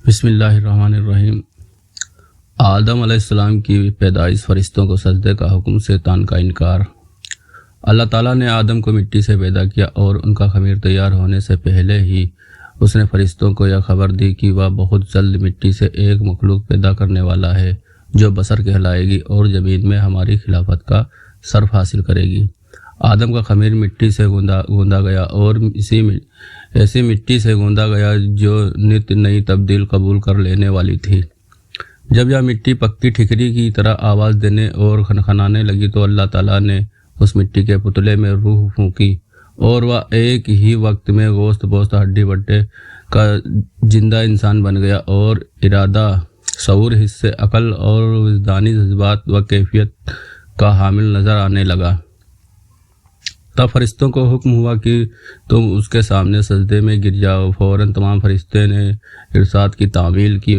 بسم اللہ الرحمن الرحیم۔ آدم علیہ السلام کی پیدائش، فرشتوں کو سجدے کا حکم، شیطان کا انکار۔ اللہ تعالیٰ نے آدم کو مٹی سے پیدا کیا اور ان کا خمیر تیار ہونے سے پہلے ہی اس نے فرشتوں کو یہ خبر دی کہ وہ بہت جلد مٹی سے ایک مخلوق پیدا کرنے والا ہے جو بشر کہلائے گی اور زمین میں ہماری خلافت کا شرف حاصل کرے گی۔ آدم کا خمیر مٹی سے گوندا گیا اور ایسی مٹی سے گوندا گیا جو نت نئی تبدیل قبول کر لینے والی تھی۔ جب یہ مٹی پکی ٹھکری کی طرح آواز دینے اور کھنکھنانے لگی تو اللہ تعالیٰ نے اس مٹی کے پتلے میں روح پھونکی اور وہ ایک ہی وقت میں گوشت پوست ہڈی بٹے کا زندہ انسان بن گیا اور ارادہ، شعور، حصے، عقل اور وجدانی جذبات و کیفیت کا حامل نظر آنے لگا۔ تب فرشتوں کو حکم ہوا کہ تم اس کے سامنے سجدے میں گر جاؤ۔ فوراً تمام فرشتے نے ارشاد کی تعمیل کی،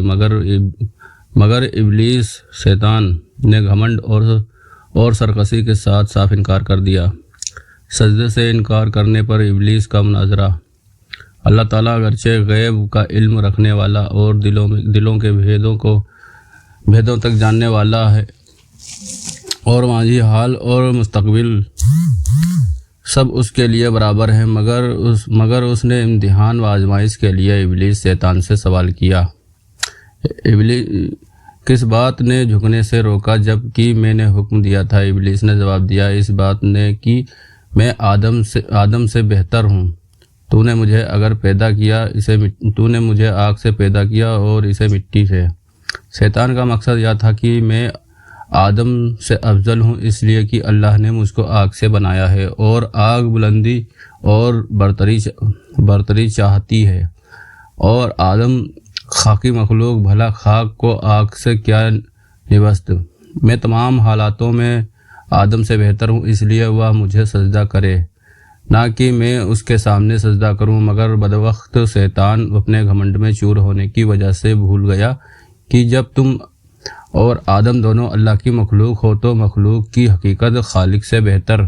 مگر ابلیس شیطان نے گھمنڈ اور سرکشی کے ساتھ صاف انکار کر دیا۔ سجدے سے انکار کرنے پر ابلیس کا مناظرہ۔ اللہ تعالیٰ اگرچہ غیب کا علم رکھنے والا اور دلوں کے بھیدوں تک جاننے والا ہے اور ماضی، حال اور مستقبل سب اس کے لیے برابر ہیں، مگر اس نے امتحان و آزمائش کے لیے ابلیس شیطان سے سوال کیا۔ ابلیس کس بات نے جھکنے سے روکا جب کہ میں نے حکم دیا تھا؟ ابلیس نے جواب دیا، اس بات نے کہ میں آدم سے بہتر ہوں۔ تو نے مجھے آگ سے پیدا کیا اور اسے مٹی سے۔ شیطان کا مقصد یہ تھا کہ میں آدم سے افضل ہوں، اس لیے کہ اللہ نے مجھ کو آگ سے بنایا ہے اور آگ بلندی اور برتری چاہتی ہے، اور آدم خاکی مخلوق، بھلا خاک کو آگ سے کیا نبست۔ میں تمام حالاتوں میں آدم سے بہتر ہوں، اس لیے وہ مجھے سجدہ کرے، نہ کہ میں اس کے سامنے سجدہ کروں۔ مگر بدبخت شیطان اپنے گھمنڈ میں چور ہونے کی وجہ سے بھول گیا کہ جب تم اور آدم دونوں اللہ کی مخلوق ہو تو مخلوق کی حقیقت خالق سے بہتر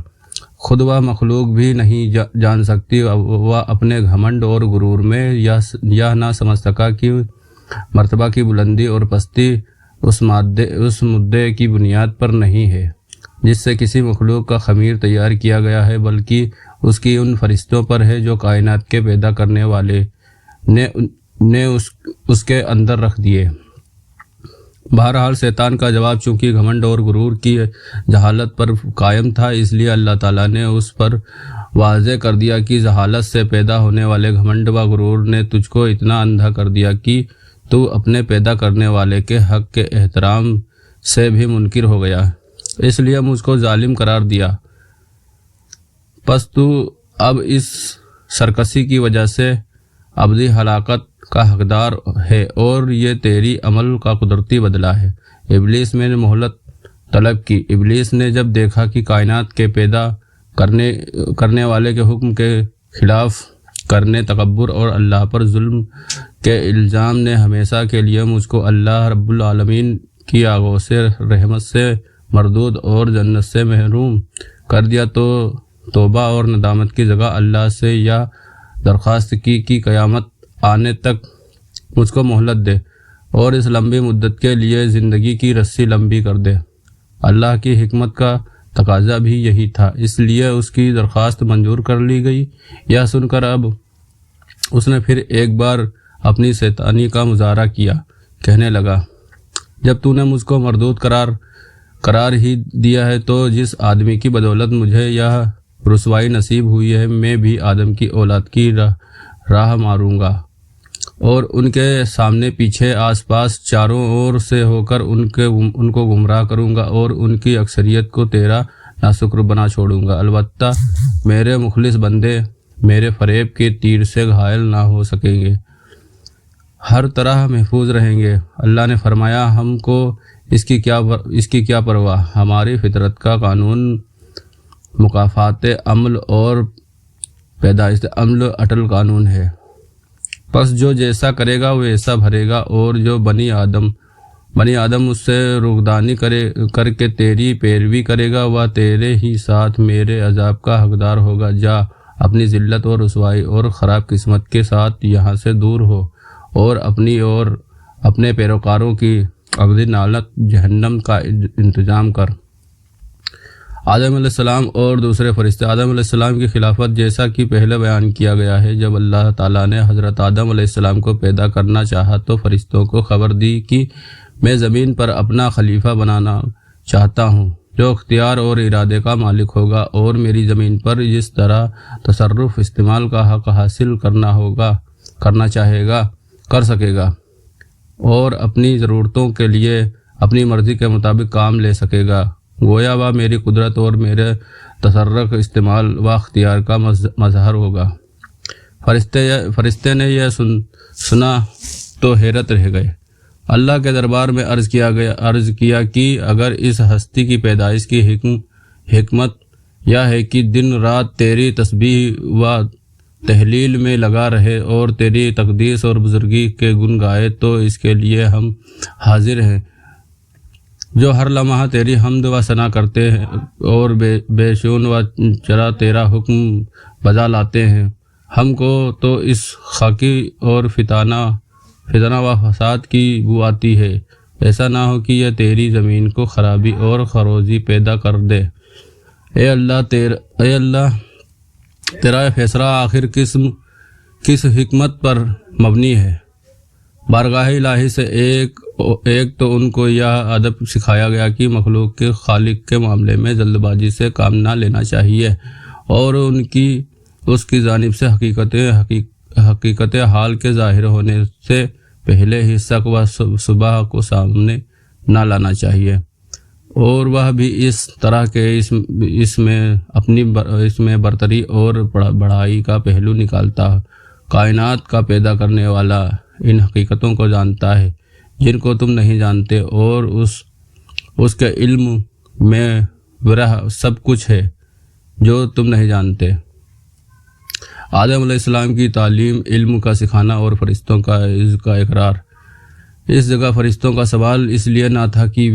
خود وہ مخلوق بھی نہیں جان سکتی۔ وہ اپنے گھمنڈ اور غرور میں یہ نہ سمجھ سکا کہ مرتبہ کی بلندی اور پستی اس مدعے کی بنیاد پر نہیں ہے جس سے کسی مخلوق کا خمیر تیار کیا گیا ہے، بلکہ اس کی ان فرشتوں پر ہے جو کائنات کے پیدا کرنے والے نے اس کے اندر رکھ دیے۔ بہرحال شیطان کا جواب چونکہ گھمنڈ اور غرور کی جہالت پر قائم تھا، اس لیے اللہ تعالیٰ نے اس پر واضح کر دیا کہ جہالت سے پیدا ہونے والے گھمنڈ و غرور نے تجھ کو اتنا اندھا کر دیا کہ تو اپنے پیدا کرنے والے کے حق کے احترام سے بھی منکر ہو گیا، اس لیے مجھ کو ظالم قرار دیا۔ پس تو اب اس سرکشی کی وجہ سے ابدی ہلاکت کا حقدار ہے اور یہ تیری عمل کا قدرتی بدلہ ہے۔ ابلیس میں نے مہلت طلب کی۔ ابلیس نے جب دیکھا کہ کائنات کے پیدا کرنے والے کے حکم کے خلاف کرنے، تکبر اور اللہ پر ظلم کے الزام نے ہمیشہ کے لیے مجھ کو اللہ رب العالمین کی آغوش رحمت سے مردود اور جنت سے محروم کر دیا، تو توبہ اور ندامت کی جگہ اللہ سے یہ درخواست کی کہ قیامت آنے تک مجھ کو مہلت دے اور اس لمبی مدت کے لیے زندگی کی رسی لمبی کر دے۔ اللہ کی حکمت کا تقاضا بھی یہی تھا، اس لیے اس کی درخواست منظور کر لی گئی۔ یہ سن کر اب اس نے پھر ایک بار اپنی شیطانی کا مظاہرہ کیا، کہنے لگا، جب تو نے مجھ کو مردود قرار ہی دیا ہے تو جس آدمی کی بدولت مجھے یہ رسوائی نصیب ہوئی ہے، میں بھی آدم کی اولاد کی راہ ماروں گا اور ان کے سامنے پیچھے آس پاس چاروں اور سے ہو کر ان کو گمراہ کروں گا اور ان کی اکثریت کو تیرا ناشکر بنا چھوڑوں گا۔ البتہ میرے مخلص بندے میرے فریب کے تیر سے گھائل نہ ہو سکیں گے، ہر طرح محفوظ رہیں گے۔ اللہ نے فرمایا، ہم کو اس کی کیا پرواہ، ہماری فطرت کا قانون مکافات عمل اور پیدائش عمل اٹل قانون ہے، پس جو جیسا کرے گا وہ ایسا بھرے گا، اور جو بنی آدم اس سے رخدانی کر کے تیری پیروی کرے گا وہ تیرے ہی ساتھ میرے عذاب کا حقدار ہوگا۔ جا اپنی ذلت اور رسوائی اور خراب قسمت کے ساتھ یہاں سے دور ہو اور اپنی اور اپنے پیروکاروں کی ابدی نعلت جہنم کا انتظام کر۔ آدم علیہ السلام اور دوسرے فرشتے۔ آدم علیہ السلام کی خلافت جیسا کہ پہلے بیان کیا گیا ہے، جب اللہ تعالیٰ نے حضرت آدم علیہ السلام کو پیدا کرنا چاہا تو فرشتوں کو خبر دی کہ میں زمین پر اپنا خلیفہ بنانا چاہتا ہوں جو اختیار اور ارادے کا مالک ہوگا اور میری زمین پر جس طرح تصرف استعمال کا حق حاصل کرنا چاہے گا کر سکے گا اور اپنی ضرورتوں کے لیے اپنی مرضی کے مطابق کام لے سکے گا، گویا وہ میری قدرت اور میرے تصرف استعمال و اختیار کا مظہر ہوگا۔ فرشتے نے یہ سنا تو حیرت رہ گئے۔ اللہ کے دربار میں عرض کیا کہ اگر اس ہستی کی پیدائش کی حکمت یہ ہے کہ دن رات تیری تسبیح و تحلیل میں لگا رہے اور تیری تقدیس اور بزرگی کے گن گائے تو اس کے لیے ہم حاضر ہیں، جو ہر لمحہ تیری حمد و ثنا کرتے ہیں اور بے شون و چرا تیرا حکم بجا لاتے ہیں۔ ہم کو تو اس خاکی اور فتنہ و فساد کی بو آتی ہے، ایسا نہ ہو کہ یہ تیری زمین کو خرابی اور خروشی پیدا کر دے۔ اے اللہ تیرا فیصلہ آخر کس حکمت پر مبنی ہے؟ بارگاہ الہی سے ایک تو ان کو یہ ادب سکھایا گیا کہ مخلوق کے خالق کے معاملے میں جلد بازی سے کام نہ لینا چاہیے اور اس کی جانب سے حقیقت حال کے ظاہر ہونے سے پہلے ہی شک و صبح کو سامنے نہ لانا چاہیے، اور وہ بھی اس طرح کہ اس میں برتری اور بڑائی کا پہلو نکالتا کائنات کا پیدا کرنے والا ان حقیقتوں کو جانتا ہے جن کو تم نہیں جانتے، اور اس کے علم میں سب کچھ ہے جو تم نہیں جانتے۔ آدم علیہ السلام کی تعلیم، علم کا سکھانا اور فرشتوں کا اقرار۔ اس جگہ فرشتوں کا سوال اس لیے نہ تھا کہ